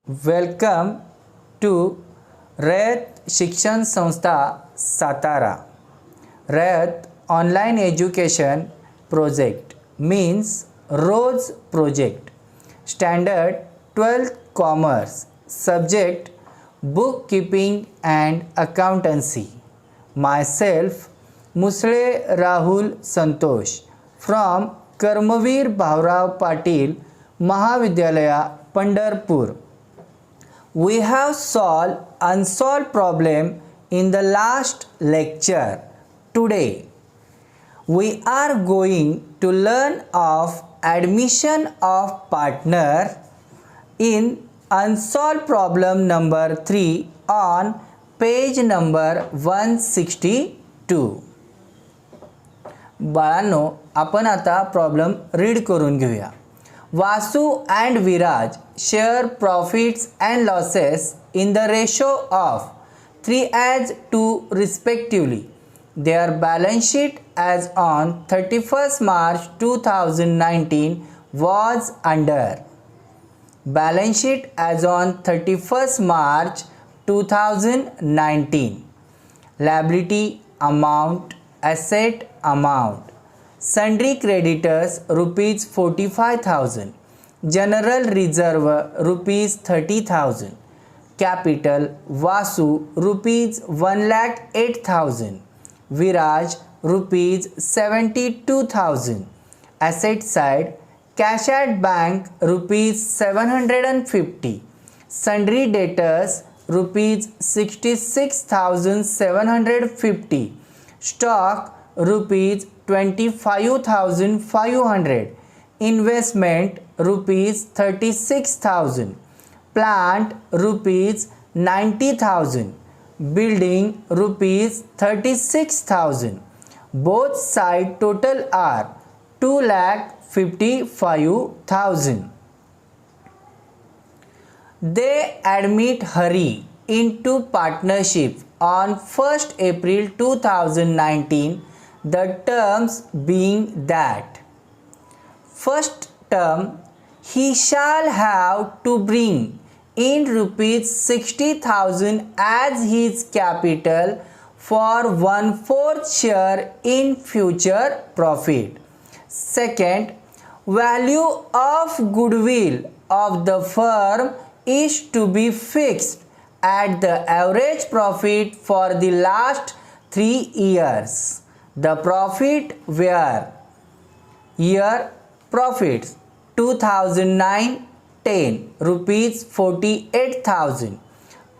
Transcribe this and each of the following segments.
Welcome to Rayat Shikshan Sanstha Satara. Rayat online education project means ROSE project. Standard 12th commerce. Subject book keeping and accountancy. Myself Musale Rahul Santosh from Karmaveer Bhaurao Patil Mahavidyalaya Pandharpur. We have solved unsolved problem in the last lecture. Today we are going to learn of admission of partner in unsolved problem number 3 on page number 162. बाळांनो, आपण आता problem read करून घेऊया. Vasu and Viraj share profits and losses in the ratio of 3:2 respectively. Their balance sheet as on 31st March 2019 was under. Balance sheet as on 31st March 2019. Liability amount, asset amount. Sundry creditors rupees 45,000. General reserve rupees 30,000. Capital Vasu rupees 1,08,000. Viraj rupees 72,000. Asset side cash at bank rupees 750. Sundry debtors rupees 66,750. Stock rupees 25,500. Investment rupees 36,000. Plant rupees 90,000. Building rupees 36,000. Both side total are 2,55,000. They admit Hari into partnership on 1st April 2019. The terms being that first term he shall have to bring in rupees 60,000 as his capital for 1/4 share in future profit. Second, value of goodwill of the firm is to be fixed at the average profit for the last 3 years. The profit were year profits 2009-10 rupees 48,000,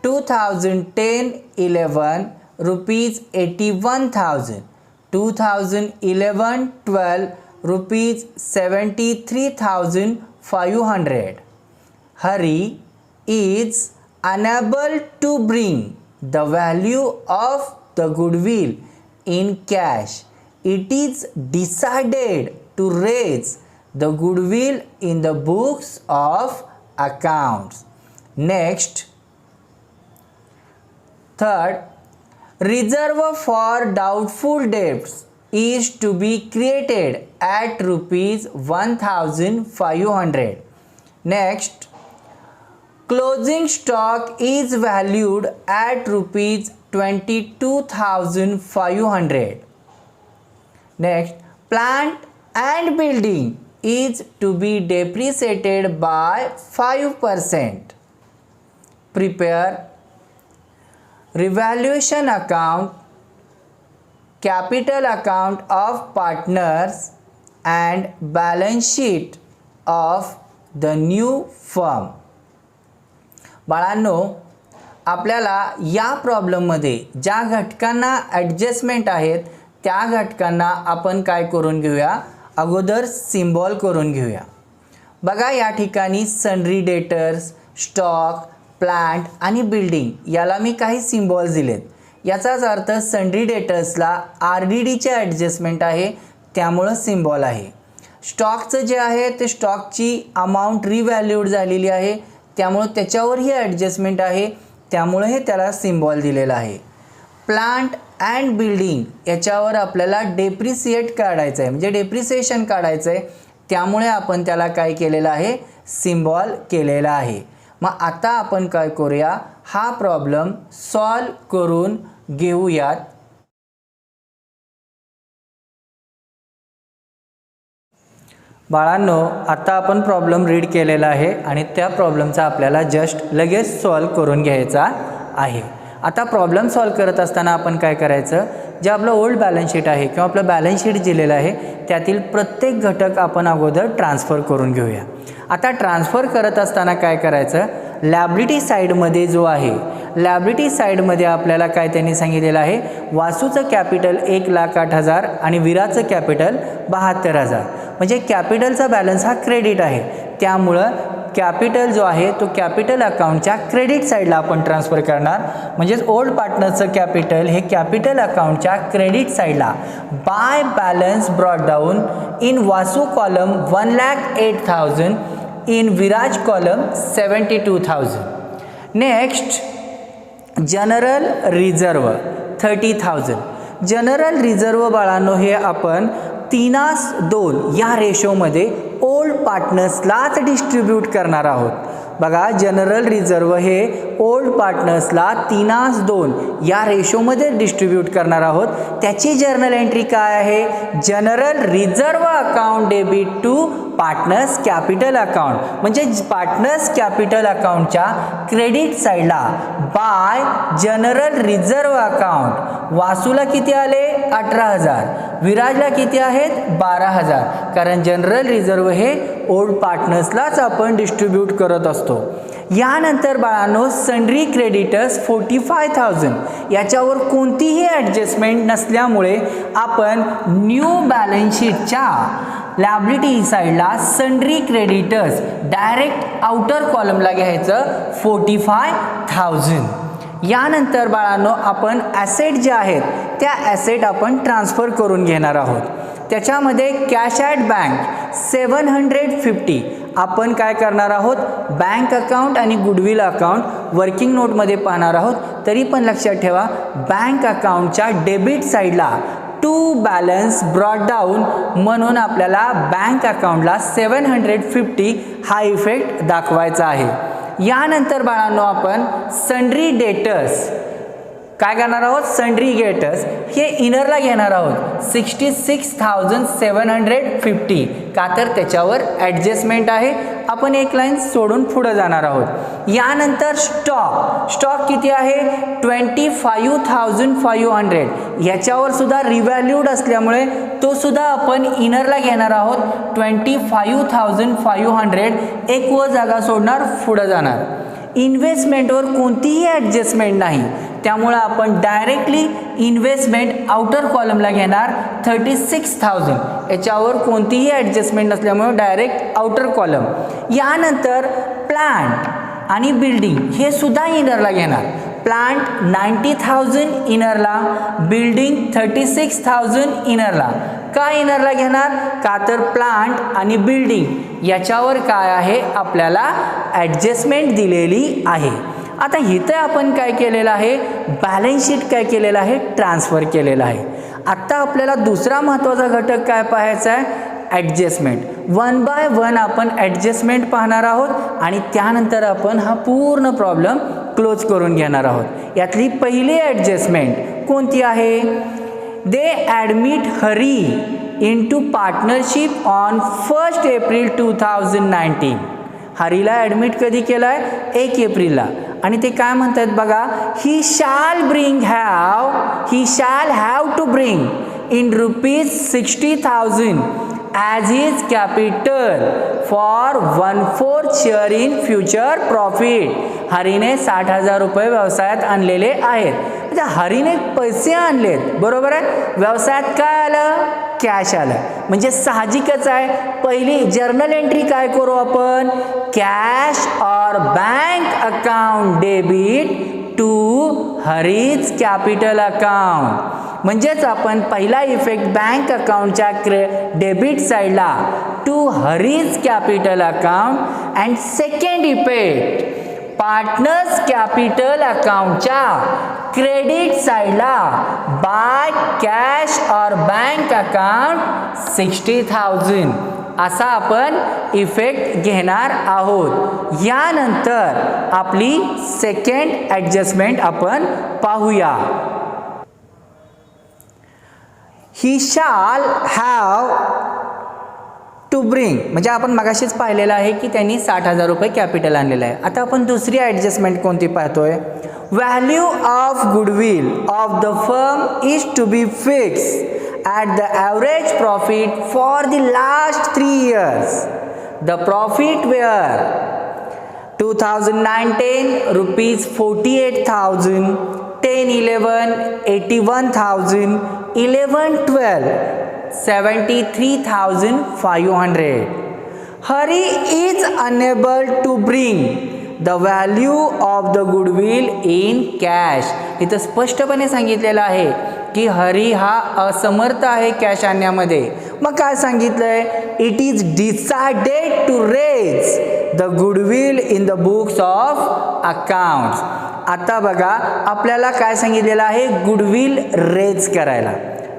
2010-11 rupees 81,000, 2011-12 rupees 73,500. Hari is unable to bring the value of the goodwill in cash. It is decided to raise the goodwill in the books of accounts. Next, third, reserve for doubtful debts is to be created at rupees 1,500. Next, closing stock is valued at rupees 22,500. Next, plant and building is to be depreciated by 5%. Prepare revaluation account, capital account of partners and balance sheet of the new firm. बाळांनो, आपल्याला या प्रॉब्लेममध्ये ज्या घटकांना adjustment आहेत त्या घटकांना आपण काय करून घेऊया, अगोदर सिम्बॉल करून घेऊया. बघा, या ठिकाणी सन्ड्री डेटर्स, स्टॉक, प्लांट आणि बिल्डिंग याला मी काही सिम्बॉल्स दिलेत. याचाच अर्थ सन्ड्री डेटर्सला RDDचे ॲडजस्टमेंट आहे, त्यामुळं सिम्बॉल आहे. स्टॉकचं जे आहे ते स्टॉकची अमाऊंट रिव्हॅल्यूड झालेली आहे, त्यामुळं त्याच्यावरही ॲडजस्टमेंट आहे, त्यामुळे हे त्याला सिम्बॉल दिलेला आहे. प्लांट अँड बिल्डिंग याच्यावर आपल्याला डेप्रिसिएट काढायचं आहे, म्हणजे डेप्रिसिएशन काढायचं आहे, त्यामुळे आपण त्याला काय केलेलं आहे, सिम्बॉल केलेला आहे. मग आता आपण काय करूया, हा प्रॉब्लेम सॉल्व करून घेऊयात. बाळांनो, आता आपण प्रॉब्लेम रीड केलेला आहे आणि त्या प्रॉब्लेमचा आपल्याला जस्ट लगेच सॉल्व करून घ्यायचा आहे. आता प्रॉब्लेम सॉल्व करत असताना आपण काय करायचं, जे आपलं ओल्ड बॅलन्स शीट आहे किंवा आपलं बॅलन्स शीट दिलेलं आहे त्यातील प्रत्येक घटक आपण अगोदर ट्रान्सफर करून घेऊया. आता ट्रान्सफर करत असताना काय करायचं, लॅबिलिटी साईडमध्ये जो आहे, लॅबिलिटी साईडमध्ये आपल्याला काय त्यांनी सांगितलेलं आहे, वासूचं कॅपिटल 1,08,000 आणि विराचं कॅपिटल 72,000. म्हणजे कॅपिटलचा बॅलन्स हा क्रेडिट आहे, त्यामुळं कॅपिटल जो आहे तो कॅपिटल अकाउंटच्या क्रेडिट साईडला आपण ट्रान्सफर करणार. म्हणजेच ओल्ड पार्टनरचं कॅपिटल हे कॅपिटल अकाउंटच्या क्रेडिट साईडला by balance brought down in Vasu column 1,08,000, in Viraj column 72,000. Next general reserve 30,000. General reserve बाळांनो हे आपण 3:2 या रेशोमध्ये ओल्ड पार्टनर्सलाच डिस्ट्रीब्यूट करणार आहोत. बघा, जनरल रिझर्व हे ओल्ड पार्टनर्सला 3:2 या रेशोमध्ये डिस्ट्रीब्यूट करणार आहोत. त्याची जर्नल एंट्री काय आहे, general reserve account debit to partners capital account. म्हणजे पार्टनर्स कॅपिटल अकाउंटच्या क्रेडिट साईडला बाय जनरल रिझर्व अकाउंट. वासूला किती आले 18,000, विराजला किती आहेत 12,000, कारण जनरल रिझर्व हे ओल्ड पार्टनर्सलाच आपण डिस्ट्रीब्यूट करत असतो. यानंतर बाळांनो सन्ड्री क्रेडिटर्स 45,000. याच्यावर कोणतीही ॲडजस्टमेंट नसल्यामुळे आपण न्यू बॅलन्स शीटच्या लॅबिलिटी साईडला सन्ड्री क्रेडिटर्स डायरेक्ट आउटर कॉलमला घ्यायचं 45,000. यानंतर बाळांनो आपण ॲसेट जे आहेत त्या ॲसेट आपण ट्रान्सफर करून घेणार आहोत. त्याच्यामध्ये कॅश ॲट बँक 750 आपण काय करणार आहोत, बँक अकाउंट आणि गुडविल अकाउंट वर्किंग नोटमध्ये पाहणार आहोत. तरी पण लक्षात ठेवा, बँक अकाउंटच्या डेबिट साईडला टू बॅलन्स ब्रॉट डाऊन म्हणून आपल्याला बँक अकाउंटला 750 हा इफेक्ट दाखवायचा आहे. यानंतर बाळांनो आपण सन्ड्री डेटर्स काय करणार आहोत, सन्ड्री डेटर्स हे इनरला घेणार आहोत 66,750. का तर त्याच्यावर ॲडजस्टमेंट आहे, आपण एक लाईन सोडून पुढे जाणार आहोत. यानंतर स्टॉक किती आहे 25,500. याच्यावर सुद्धा रिव्हॅल्यूड असल्यामुळे तो सुद्धा आपण इनरला घेणार आहोत 25,500. एक व जागा सोडणार, पुढे जाणार. इन्व्हेस्टमेंटवर कोणतीही ॲडजस्टमेंट नाही, त्यामुळे आपण डायरेक्टली इन्व्हेस्टमेंट आउटर कॉलमला घेणार 36,000. याच्यावर कोणतीही ॲडजस्टमेंट नसल्यामुळे डायरेक्ट आउटर कॉलम. यानंतर प्लांट आणि बिल्डिंग हे सुद्धा इनरला घेणार. प्लांट 90,000 इनरला, बिल्डिंग 36,000 इनरला. का इनरला घेणार, का तर प्लांट आणि बिल्डिंग याच्यावर काय आहे आपल्याला ॲडजस्टमेंट दिलेली आहे. आता इथं आपण काय केलेलं आहे, बॅलन्स शीट काय केलेलं आहे, ट्रान्सफर केलेलं आहे. आत्ता आपल्याला दुसरा महत्त्वाचा घटक काय पाहायचा आहे, ॲडजस्टमेंट. 1 बाय 1 आपण ॲडजस्टमेंट पाहणार आहोत आणि त्यानंतर आपण हा पूर्ण प्रॉब्लेम क्लोज करून घेणार आहोत. यातली पहिली ॲडजस्टमेंट कोणती आहे, they admit Hari into partnership on 1 April 2019. हरीला ॲडमिट कधी केलं आहे 1 एप्रिलला. आणि ते काय म्हणतात बघा, he shall have to bring in ₹60,000 as his capital for 1/4 share in future profit. हरीने 60,000 रुपये व्यवसायात आणलेले आहेत. म्हणजे हरीने पैसे आणलेत, बरोबर आहे. व्यवसायात काय आलं, कॅश आलं. म्हणजे साहजिकच आहे, पहिली जर्नल एंट्री काय करू आपण, कॅश और bank account debit to Hari's capital account. म्हणजेच आपण पहिला इफेक्ट बँक अकाउंटच्या डेबिट साईडला to Hari's capital account and second effect partners capital अकाउंटच्या क्रेडिट साईडला बाय कॅश और बँक अकाउंट 60,000. असा आपण इफेक्ट घेणार आहोत. यानंतर आपली सेकंड ॲडजस्टमेंट आपण पाहूया. ही शाल हॅव टू ब्रिंग, म्हणजे आपण मगाशीच पाहिलेलं आहे की त्यांनी 60,000 रुपये कॅपिटल आणलेलं आहे. आता आपण दुसरी ॲडजस्टमेंट कोणती पाहतोय. Value of goodwill of the firm is to be fix at the average profit for the last 3 years. The profit were 2009-10 rupees 48,000, 10-11 81,000, 11-12 73,500. Hari is unable to bring the value of the goodwill in cash. इथं स्पष्टपणे सांगितलेलं आहे की हरी हा असमर्थ आहे cash आणण्यामध्ये. मग काय सांगितलंय. It is decided to raise the goodwill in the books of accounts. आता बघा आपल्याला काय सांगितलेलं आहे, गुडविल रेज करायला.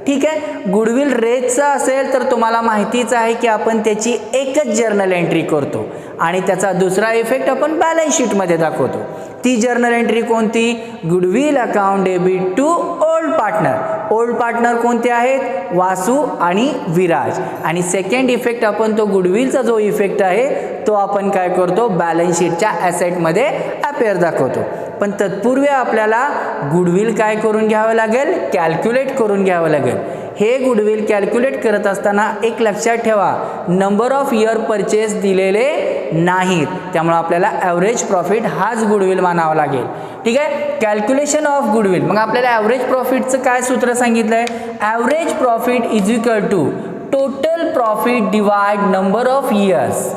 ठीक आहे, गुडविल रेजचं असेल तर तुम्हाला माहितीच आहे की आपण त्याची एकच जर्नल एंट्री करतो आणि त्याचा दुसरा इफेक्ट आपण बॅलन्स शीटमध्ये दाखवतो. ती जर्नल एंट्री कोणती, goodwill account debit to old partner. Old partner कोणते आहेत, वासू आणि विराज. आणि सेकंड इफेक्ट आपण तो गुडविलचा जो इफेक्ट आहे तो आपण काय करतो, बॅलन्स शीटच्या ॲसेटमध्ये अपेअर दाखवतो. पण तत्पूर्वी आपल्याला गुडविल काय करून घ्यावं लागेल, कॅल्क्युलेट करून घ्यावं लागेल. हे गुडविल कॅल्क्युलेट करत असताना एक लक्षात ठेवा, नंबर ऑफ इयर परचेस दिलेले नाहीत, त्यामुळे आपल्याला ॲव्हरेज प्रॉफिट हाच गुडविल मानावा लागेल. ठीक आहे, कॅल्क्युलेशन ऑफ गुडविल. मग आपल्याला ॲव्हरेज प्रॉफिटचं काय सूत्र सांगितलं आहे, average profit is equal to total profit divide number of years.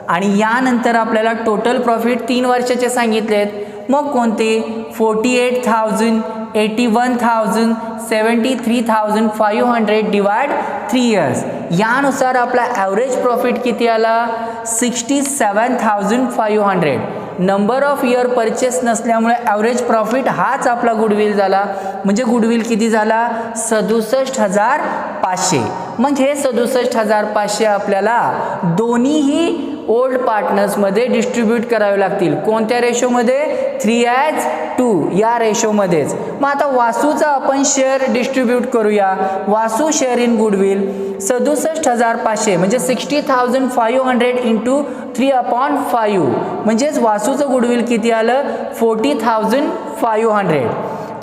आणि यानंतर आपल्याला टोटल प्रॉफिट 3 वर्षाचे सांगितलेत. मग कोणते, 48,000, 81,000, 73,500 डिवाइड 3 इयर्स. यानुसार आपला ॲव्हरेज प्रॉफिट किती आला, 67,500. नंबर ऑफ इयर परचेस नसल्यामुळे ॲव्हरेज प्रॉफिट हाच आपला गुडविल झाला. म्हणजे गुडविल किती झाला, 67,500. मग हे 67,500 आपल्याला दोन्हीही ओल्ड पार्टनर्समध्ये डिस्ट्रीब्यूट करावे लागतील. कोणत्या रेशोमध्ये, 3:2 या रेशोमध्येच. मग आता वासूचा आपण शेअर डिस्ट्रीब्यूट करूया. वासू शेअर इन गुडविल 67,500 म्हणजे 60,500 इंटू 3/5 म्हणजेच वासूचं गुडविल किती आलं, 40,500.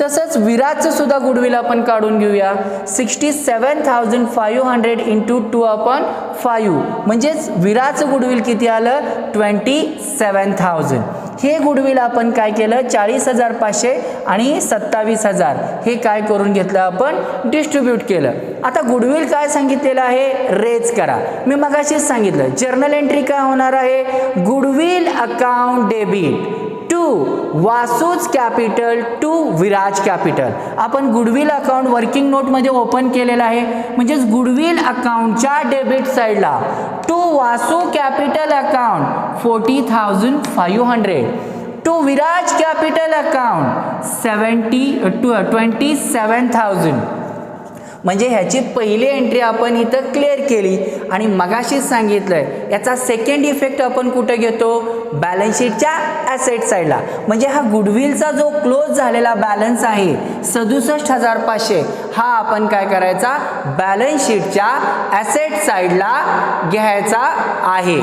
तसंच विराजचं सुद्धा गुडविल आपण काढून घेऊया. 67,500 इंटू 2/5 म्हणजेच विराजचं गुडविल किती आलं, 27,000. हे गुडविल आपण काय केलं, 40,500 आणि 27,000 हे काय करून घेतलं, आपण डिस्ट्रीब्यूट केलं. आता गुडविल काय सांगितलेलं आहे, रेज करा. मी मगाशीच सांगितलं जर्नल एंट्री काय होणार आहे, goodwill account debit to Vasu's capital to Viraj capital. आपण गुडविल अकाउंट वर्किंग नोटमध्ये ओपन केलेलं आहे. म्हणजेच गुडविल अकाउंटच्या डेबिट साईडला to Vasu capital account 40,500 to Viraj capital account 27,000. म्हणजे ह्याची पहिली एंट्री आपण इथं क्लिअर केली. आणि मगाशीच सांगितलंय याचा सेकंड इफेक्ट आपण कुठे घेतो, बॅलन्स शीटच्या ॲसेट साईडला. म्हणजे हा गुडविलचा जो क्लोज झालेला बॅलन्स आहे 67,500 हा आपण काय करायचा, बॅलन्स शीटच्या ॲसेट साईडला घ्यायचा आहे.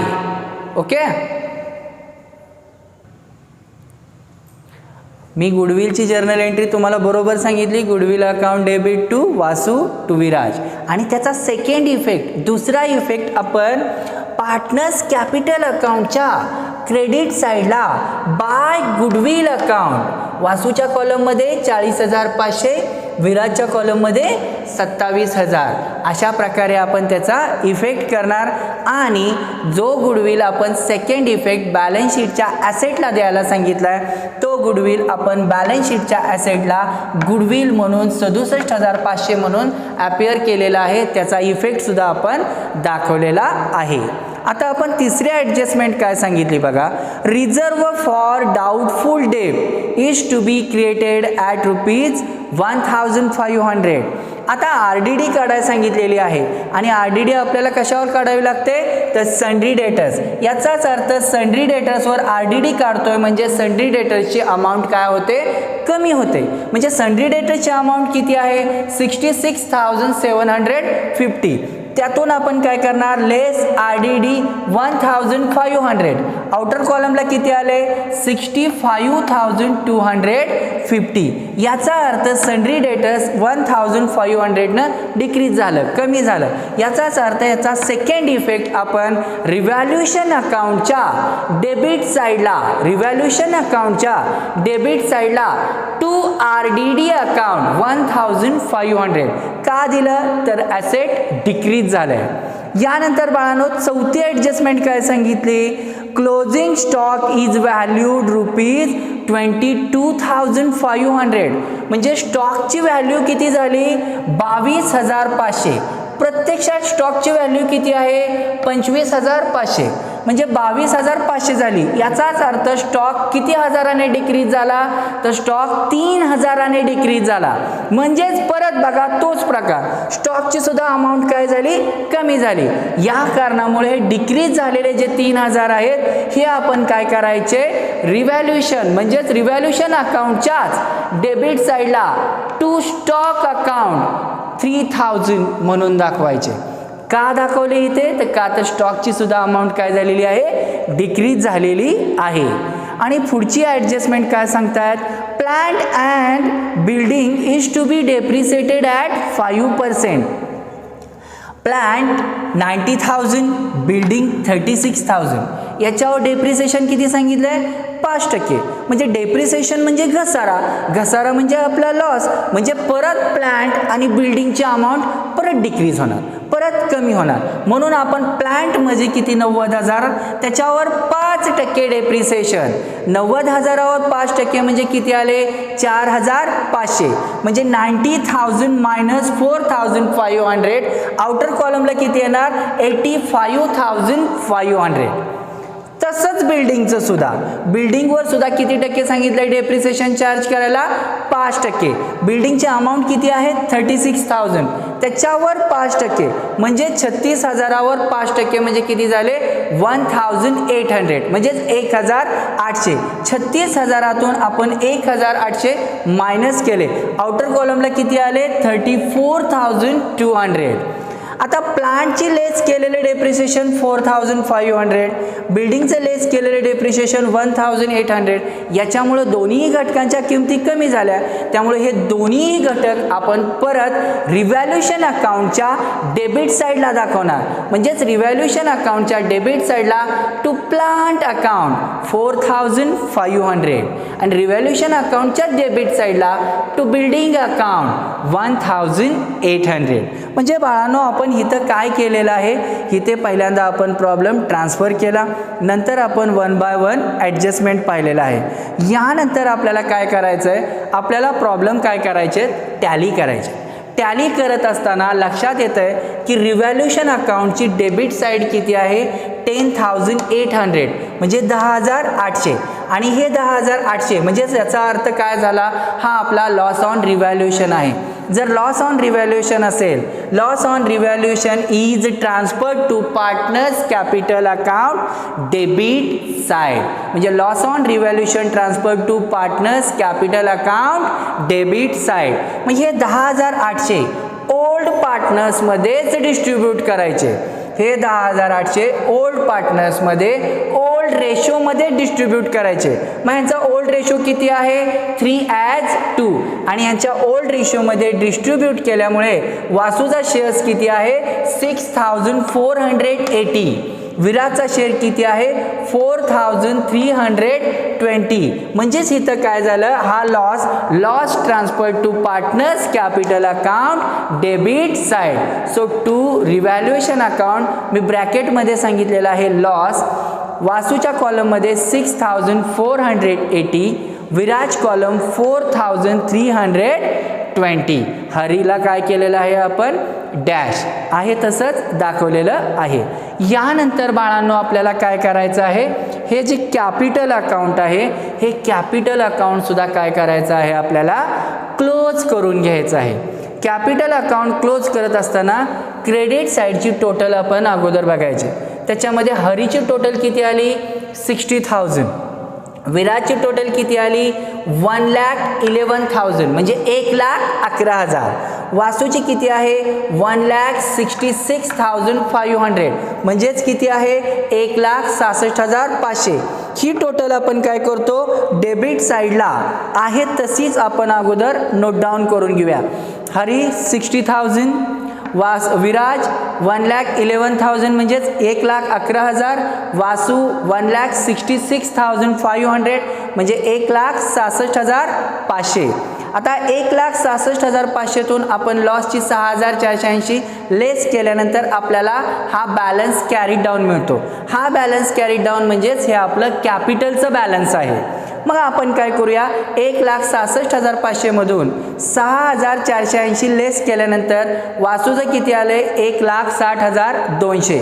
ओके, मी गुडविलची जर्नल एंट्री तुम्हाला बरोबर सांगितली, goodwill account debit to Vasu to Viraj. आणि त्याचा सेकंड इफेक्ट, दुसरा इफेक्ट आपण पार्टनर्स कॅपिटल अकाउंटच्या क्रेडिट साईडला बाय गुडविल अकाउंट, वासूच्या कॉलममध्ये 40,500, विराजच्या कॉलममध्ये 27,000 अशा प्रकारे आपण त्याचा इफेक्ट करणार. आणि जो गुडविल आपण सेकंड इफेक्ट बॅलन्स शीटच्या ॲसेटला द्यायला सांगितला आहे तो गुडविल आपण बॅलन्स शीटच्या ॲसेटला गुडविल म्हणून 67,500 म्हणून अपेअर केलेला आहे. त्याचा इफेक्टसुद्धा आपण दाखवलेला आहे. आता आपण तिसऱ्या ॲडजस्टमेंट काय सांगितली बघा, reserve for doubtful debt is to be created at ₹1,500 आता RDD काढायला सांगितलेली आहे आणि RDD आपल्याला कशावर काढावी लागते तर सन्ड्री डेटर्स. याचाच अर्थ सन्ड्री डेटर्सवर RDD काढतोय म्हणजे सन्ड्री डेटर्सची अमाऊंट काय होते कमी होते. म्हणजे सन्ड्री डेटर्सची अमाऊंट किती आहे 66,750. त्यातून आपण काय करणार लेस RDD 1,500. आउटर कॉलमला किती आले 65,250. याचा अर्थ सन्ड्री डेटर्स 1,500 डिक्रीज झालं कमी झालं. याचाच अर्थ याचा सेकंड इफेक्ट आपण रिव्हॅल्युएशन अकाउंटच्या डेबिट साईडला टू RDD अकाउंट 1,500 का दिलं तर ॲसेट डिक्रीज झालंय. यानंतर बाळांनो चौथी ॲडजस्टमेंट काय सांगितली क्लोजिंग स्टॉक इज व्हॅल्यूड ₹22,500. म्हणजे स्टॉकची व्हॅल्यू किती झाली 22,500. प्रत्यक्षात स्टॉकची व्हॅल्यू किती आहे 25,500. म्हणजे 22,500 झाली. याचाच अर्थ स्टॉक किती हजाराने डिक्रीज झाला तर स्टॉक 3,000 डिक्रीज झाला. म्हणजेच परत बघा तोच प्रकार स्टॉकची सुद्धा अमाऊंट काय झाली कमी झाली. या कारणामुळे डिक्रीज झालेले जे 3,000 आहेत हे आपण काय करायचे रिव्हॅल्युएशन म्हणजेच रिव्हॅल्युएशन अकाउंटच्याच डेबिट साईडला टू स्टॉक अकाउंट 3,000 म्हणून दाखवायचे. का दाखवले इथे तर का तर स्टॉकची सुद्धा अमाऊंट काय झालेली आहे डिक्रीज झालेली आहे. आणि पुढची ॲडजस्टमेंट काय सांगतात plant and building is to be depreciated at 5%. Plant 90,000 building 36,000. याच्यावर डेप्रिसिएशन किती सांगितलंय 5%. म्हणजे डेप्रिसिएशन म्हणजे घसारा म्हणजे आपला लॉस. म्हणजे परत प्लांट आणि बिल्डिंगची अमाऊंट परत डिक्रीज होणार परत कमी होणार. म्हणून आपण प्लांट म्हणजे किती 90,000 त्याच्यावर 5% डेप्रिसिएशन 90,000वर 5% म्हणजे किती आले 4,500. म्हणजे 90,000 मायनस 4,500. आउटर कॉलमला किती येणार 85,500. तसंच बिल्डिंगचं सुद्धा बिल्डिंगवर सुद्धा किती टक्के सांगितलं डेप्रिसिएशन चार्ज करायला 5%. बिल्डिंगची अमाऊंट किती आहे 36,000 त्याच्यावर 5% म्हणजे 36,000वर 5% म्हणजे किती झाले 1,800 म्हणजेच 1,800. 36,000तून आपण 1,800 मायनस केले. आउटर कॉलमला किती आले 34,200. आता प्लांटची लेस केलेले डेप्रिसिएशन 4,500 बिल्डिंगचे लेस केलेले डेप्रिसिएशन 1,800. याच्यामुळे दोन्ही घटकांच्या किमती कमी झाल्या. त्यामुळे हे दोन्ही घटक आपण परत रिव्हॅल्युएशन अकाउंटच्या डेबिट साईडला दाखवणार. म्हणजेच रिव्हॅल्युएशन अकाउंटच्या डेबिट साईडला टू प्लांट अकाउंट 4,500 आणि रिव्हॅल्युएशन अकाउंटच्या डेबिट साईडला टू बिल्डिंग अकाउंट 1,800. म्हणजे बाळांनो आपण इथं काय केलेलं आहे इथे पहिल्यांदा आपण प्रॉब्लेम ट्रान्सफर केला नंतर आपण 1 बाय 1 ॲडजस्टमेंट पाहिलेला आहे. यानंतर आपल्याला काय करायचं आहे आपल्याला प्रॉब्लेम काय करायचे टॅली करायचे. टॅली करत असताना लक्षात येतं आहे की रिव्हॅल्युएशन अकाउंटची डेबिट साईड किती आहे 10,800 म्हणजे 10,800 आणि हे 10,800 म्हणजे याचा अर्थ काय झाला हा आपला लॉस ऑन रिव्हॅल्युएशन आहे. जर लॉस ऑन रिव्हॅल्युएशन असेल loss on revaluation is transfer to partners capital account debit side. म्हणजे loss on revaluation transfer to partners capital account debit side. मग हे 10,800 ओल्ड पार्टनर्समध्येच डिस्ट्रीब्यूट करायचे. हे 10,800 ओल्ड पार्टनर्समध्ये ओल्ड रेशोमध्ये डिस्ट्रीब्यूट करायचे. मग यांचा ओल्ड रेशो किती आहे 3:2 आणि यांच्या ओल्ड रेशोमध्ये डिस्ट्रीब्यूट केल्यामुळे वासूचा शेअर्स किती आहे 6,480. विराटचा शेअर किती आहे 4,320. म्हणजेच इथं काय झालं हा loss transfer to partners capital account debit side. So to revaluation account मी ब्रॅकेटमध्ये सांगितलेलं आहे लॉस. वासूच्या कॉलममध्ये 6,480 विराज कॉलम 4,320. हरीला काय केलेलं आहे आपण डॅश आहे तसंच दाखवलेलं आहे. यानंतर बाळांनो आपल्याला काय करायचं आहे हे जे कॅपिटल अकाउंट आहे हे कॅपिटल अकाउंट सुद्धा काय करायचं आहे आपल्याला क्लोज करून घ्यायचं आहे. कॅपिटल अकाउंट क्लोज करत असताना क्रेडिट साईडची टोटल आपण अगोदर बघायची. त्याच्यामध्ये हरीची टोटल किती आली 60,000. विराजची टोटल किती आली 1,11,000 म्हणजे 1,11,000. वासूची किती आहे 1,66,500 म्हणजेच किती आहे 1,66,500. ही टोटल आपण काय करतो डेबिट साईडला आहे तशीच आपण अगोदर नोट डाऊन करून घेऊया. हरी 60,000, विराज 1,11,000 म्हणजेच 1,11,000. वासू 1,66,500 म्हणजे 1,66,500. आता 1,66,500तून आपण लॉसची 6,480 लेस केल्यानंतर आपल्याला हा बॅलन्स कॅरी डाऊन मिळतो. हा बॅलन्स कॅरी डाऊन म्हणजेच हे आपलं कॅपिटलचं बॅलन्स आहे. मग आपण काय करूया 1,66,500 मधून 6,480 लेस केल्यानंतर वासूचं किती आले 1,60,200.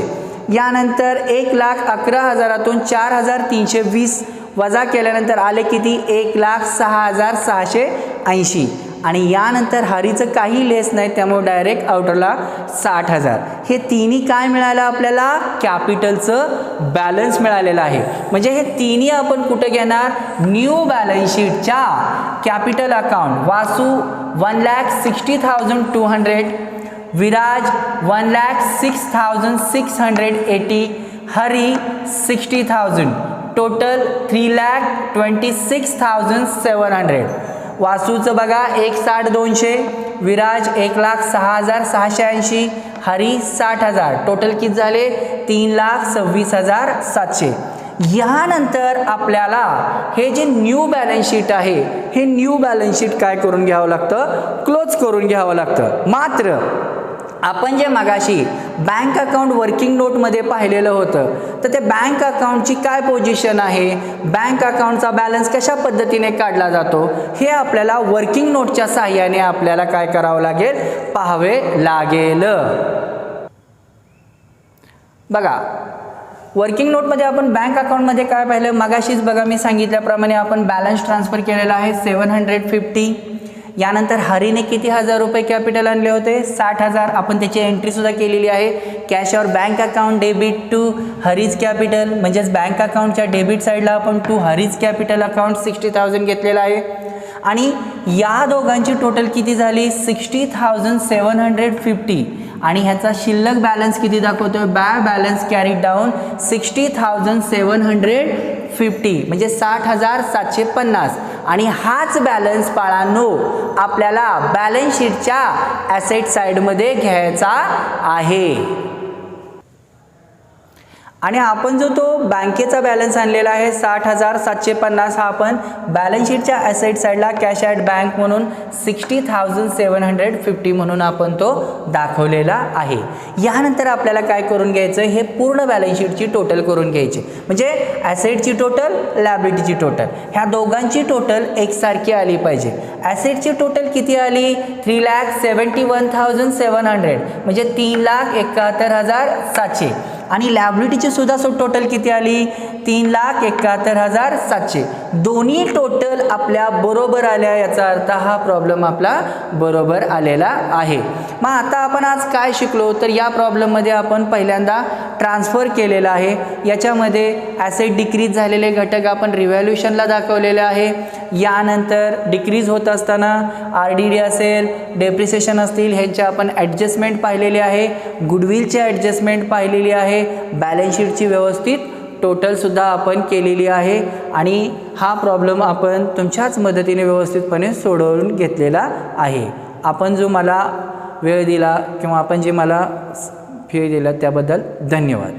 यानंतर 1,11,000तून 4,320 वजा केल्यानंतर आले किती 1,06,680. आणि यानंतर हरीचं काही लेस नाही त्यामुळे डायरेक्ट आउटरला 60,000. हे तिन्ही काय मिळालं आपल्याला कॅपिटलचं बॅलन्स मिळालेलं आहे. म्हणजे हे तिन्ही आपण कुठे घेणार न्यू बॅलन्स शीटच्या कॅपिटल अकाउंट. वासू 1,60,200, विराज 1,06,680, हरी 60,000, टोटल 3,26,700. वासूचं बघा 1,60,200, विराज 1,06,680, हरी 60,000. टोटल किती झाले 3,26,700. यानंतर आपल्याला हे जे न्यू बॅलन्स शीट आहे हे न्यू बॅलन्स शीट काय करून घ्यावं लागतं क्लोज करून घ्यावं लागतं. मात्र आपण जे मगाशी बँक अकाउंट वर्किंग नोटमध्ये पाहिलेलं होतं तर ते बँक अकाउंटची काय पोझिशन आहे बँक अकाउंटचा बॅलन्स कशा पद्धतीने काढला जातो हे आपल्याला वर्किंग नोटच्या सहाय्याने आपल्याला काय करावं लागेल पाहावे लागेल. बघा वर्किंग नोटमध्ये आपण बँक अकाउंटमध्ये काय पाहिलं मगाशीच बघा मी सांगितल्याप्रमाणे आपण बॅलन्स ट्रान्सफर केलेला आहे 750. यानंतर हरीने किती हजार रुपये कॅपिटल आणले होते 60,000. आपण त्याची एंट्री सुद्धा केलेली आहे. कॅश और bank account debit to Hari's capital म्हणजेच बँक अकाउंटच्या डेबिट साईडला आपण टू हरीज कॅपिटल अकाउंट 60,000 घेतलेला आहे. आणि या दोघांची टोटल किती झाली 60,750. आणि ह्याचा शिल्लक बॅलन्स किती दाखवतोय बॅलन्स कॅरी डाऊन 60,750 म्हणजे 60,750. आणि हाच बॅलन्स बाळांनो आपल्याला बॅलन्स शीटच्या ॲसेट साईडमध्ये घ्यायचा आहे. आणि आपण जो तो बँकेचा बॅलन्स आणलेला आहे 60,750 हा आपण बॅलन्स शीटच्या ॲसेट साईडला कॅश ॲट बँक म्हणून 60,750 म्हणून आपण तो दाखवलेला आहे. यानंतर आपल्याला काय करून घ्यायचं हे पूर्ण बॅलन्स शीटची टोटल करून घ्यायची म्हणजे ॲसेटची टोटल लॅबिलिटीची टोटल ह्या दोघांची टोटल एकसारखी आली पाहिजे. ॲसेटची टोटल किती आली 3,71,700 म्हणजे 3,71,700. आणि लॅबिलिटीची सुद्धा टोटल किती आली 3,71,700. दोन्ही टोटल आपल्या बरोबर आल्या याचा अर्थ हा प्रॉब्लेम आपला बरोबर आलेला आहे. मग आता आपण आज काय शिकलो तर या प्रॉब्लेममध्ये आपण पहिल्यांदा ट्रान्सफर केलेला आहे. याच्यामध्ये ॲसेट डिक्रीज झालेले घटक आपण रिव्हॅल्युशनला दाखवलेले आहे. यानंतर डिक्रीज होत असताना RDD असेल डेप्रिसिएशन असतील ह्यांच्या आपण ॲडजस्टमेंट पाहिलेली आहे. गुडविलची ॲडजस्टमेंट पाहिलेली आहे. बॅलन्स शीटची व्यवस्थित टोटलसुद्धा आपण केलेली आहे. आणि हा प्रॉब्लेम आपण तुमच्याच मदतीने व्यवस्थितपणे सोडवून घेतलेला आहे. आपण जो मला वेळ दिला किंवा आपण जे मला फी दिला त्याबद्दल धन्यवाद.